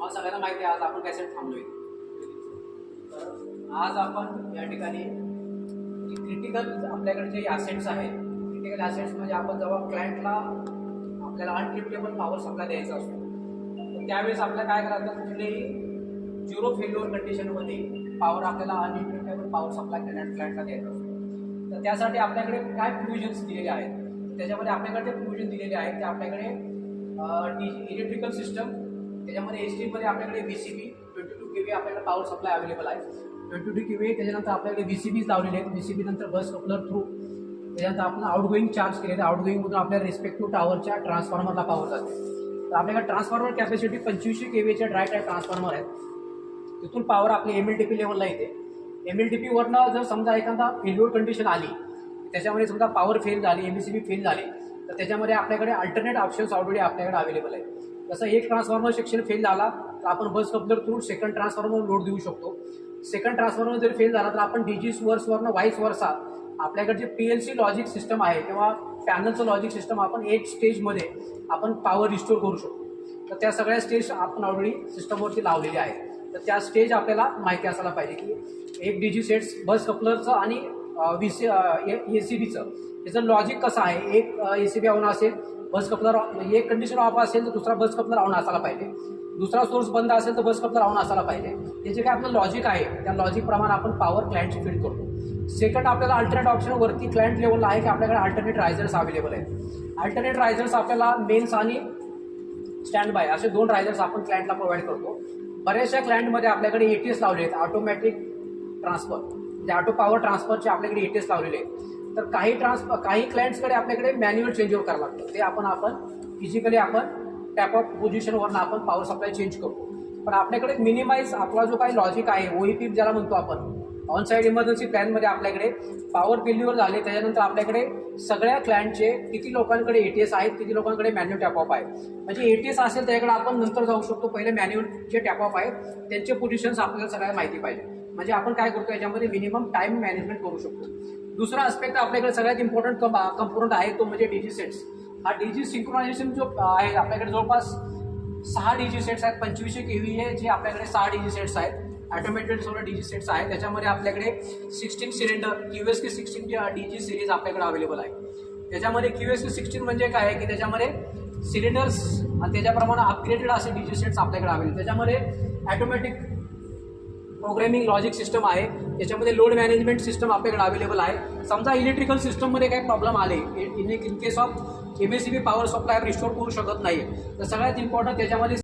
मला सगळ्यांना माहिती आहे आज आपण कॅसेट थांबलोय. तर आज आपण या ठिकाणी क्रिटिकल आपल्याकडे जे ॲसेट्स आहेत, क्रिटिकल ॲसेट्स म्हणजे आपण जेव्हा क्लायंटला आपल्याला अनट्रिप्टेबल पॉवर सप्लाय द्यायचा असतो तर त्यावेळेस आपल्याला काय करायचं, कुठलेही झिरो फेल्युअर कंडिशनमध्ये पॉवर आपल्याला अनइंटरप्टेबल पॉवर सप्लाय क्लायंटला द्यायचा असतो. तर त्यासाठी आपल्याकडे काय प्रोव्हिजन्स दिलेले आहेत, त्याच्यामध्ये आपल्याकडे जे प्रोव्हिजन दिलेले आहेत ते आपल्याकडे इलेक्ट्रिकल सिस्टम, त्याच्यामध्ये एसटीमध्ये आपल्याकडे VCB 22 kV आपल्याकडे पॉवर सप्लाय अवेलेबल आहे. 22 kV त्याच्यानंतर आपल्याकडे VCBs लावलेले आहेत. VCB नंतर बस कपलर थ्रू त्याच्यानंतर आपण आउटगोईंग चार्ज केलेले. आउटगोईंगमधून आपल्या रिस्पेक्टिव्ह टॉवरच्या ट्रान्सफॉर्मरला पॉवर जाते. तर आपल्याकडे ट्रान्सफॉर्मर कॅपॅसिटी 2500 kVचे ड्राय टाईप ट्रान्सफॉर्मर आहेत. तिथून पॉवर आपली MLTP लेवलला येते. MLTP वरनं जर समजा एखादा फेल्युअर कंडिशन आली, त्याच्यामध्ये समजा पॉवर फेल झाली, MCB फेल झाली, तर त्याच्यामध्ये आपल्याकडे अल्टरनेट ऑप्शन्स ऑलरेडी आपल्याकडे अवेलेबल आहे. जसं एक ट्रान्सफॉर्मर सेक्शन फेल झाला तर आपण bus coupler through second transformer load देऊ शकतो. सेकंड ट्रान्सफॉर्मर जर फेल झाला तर आपण DG सोर्सवरनं वाईस वर्सा आपल्याकडे जे PLC लॉजिक सिस्टम आहे किंवा पॅनलचं लॉजिक सिस्टम आपण 8 स्टेजमध्ये आपण पॉवर रिस्टोर करू शकतो. तर त्या सगळ्या स्टेज आपण ऑलरेडी सिस्टमवरती लावलेली आहे. तर त्या स्टेज आपल्याला माहिती असायला पाहिजे की एक DG सेट्स बस कपलरचं आणि ACBचं त्याचं लॉजिक कसं आहे. एक ACB ऑन असेल, बस कपलर एक कंडिशन ऑफ असेल तर दुसरा बस कपलर ऑन असायला पाहिजे, दुसरा सोर्स बंद असेल तर बस कपलर ऑन असायला पाहिजे. त्याचे काय आपलं लॉजिक आहे, त्या लॉजिकप्रमाणे आपण पॉवर क्लायंटची फीड करतो. सेकंड आपल्याला अल्टरनेट ऑप्शन वरती क्लायंट लेवलला आहे की आपल्याकडे अल्टरनेट रायझर्स अवेलेबल आहेत. अल्टरनेट रायझर्स आपल्याला मेन्स आणि स्टँड बाय असे 2 रायझर्स आपण क्लायंटला प्रोव्हाइड करतो. बऱ्याचशा क्लायंटमध्ये आपल्याकडे ATS लावले आहेत, ऑटोमॅटिक ट्रान्सफर, म्हणजे ऑटो पॉवर ट्रान्सफरचे आपल्याकडे ATS लावलेले आहेत. तर काही क्लायंट्सकडे आपल्याकडे मॅन्युअल चेंज ओव्हर करावं लागतं. ते आपण फिजिकली आपण टॅप ऑफ पोझिशनवरनं आपण पॉवर सप्लाय चेंज करतो. पण आपल्याकडे मिनिमाइज आपला जो काही लॉजिक आहे, OEP ज्याला म्हणतो आपण, ऑन साईड इमर्जन्सी प्लॅनमध्ये आपल्याकडे पॉवर फेल्युअर झाले त्याच्यानंतर आपल्याकडे सगळ्या क्लायंटचे किती लोकांकडे ATS आहेत, किती लोकांकडे मॅन्युअल टॅप ऑफ आहे. म्हणजे ATS असेल त्याच्याकडे आपण नंतर जाऊ शकतो. पहिले मॅन्युअल जे टॅप ऑफ आहेत त्यांचे पोझिशन्स आपल्याला सगळ्याला माहिती पाहिजे. म्हणजे आपण काय करतो याच्यामध्ये मिनिमम टाइम मॅनेजमेंट करू शकतो. दुसरा आस्पेक्ट आपल्याकडे सगळ्यात इम्पॉर्टंट कंपोनंट आहे तो म्हणजे DG सेट्स. हा DG सिंक्रोनायझेशन जो आहे आपल्याकडे जवळपास 6 DG सेट्स आहेत. 2500 kV जे आपल्याकडे 6 DG सेट्स आहेत. ऑटोमेटेड सगळं DG सेट्स आहेत. त्याच्यामध्ये आपल्याकडे 16 सिलेंडर QSK 16 DG सिरीज आपल्याकडे अवेलेबल आहे. त्याच्यामध्ये QSK 16 म्हणजे काय आहे की त्याच्यामध्ये सिलेंडर्स आणि त्याच्याप्रमाणे अपग्रेडेड असे DG सेट्स आपल्याकडे अवेलेबल. त्याच्यामध्ये ऑटोमॅटिक प्रोग्रामिंग लॉजिक सिस्टम आहे. त्याच्यामध्ये लोड मॅनेजमेंट सिस्टम आपल्याकडे अवेलेबल आहे. समजा इलेक्ट्रिकल सिस्टममध्ये काही प्रॉब्लेम आले, in case of MACB power supply restore करू शकत नाही, तर सगळ्यात इम्पॉर्टंट त्याच्यामध्ये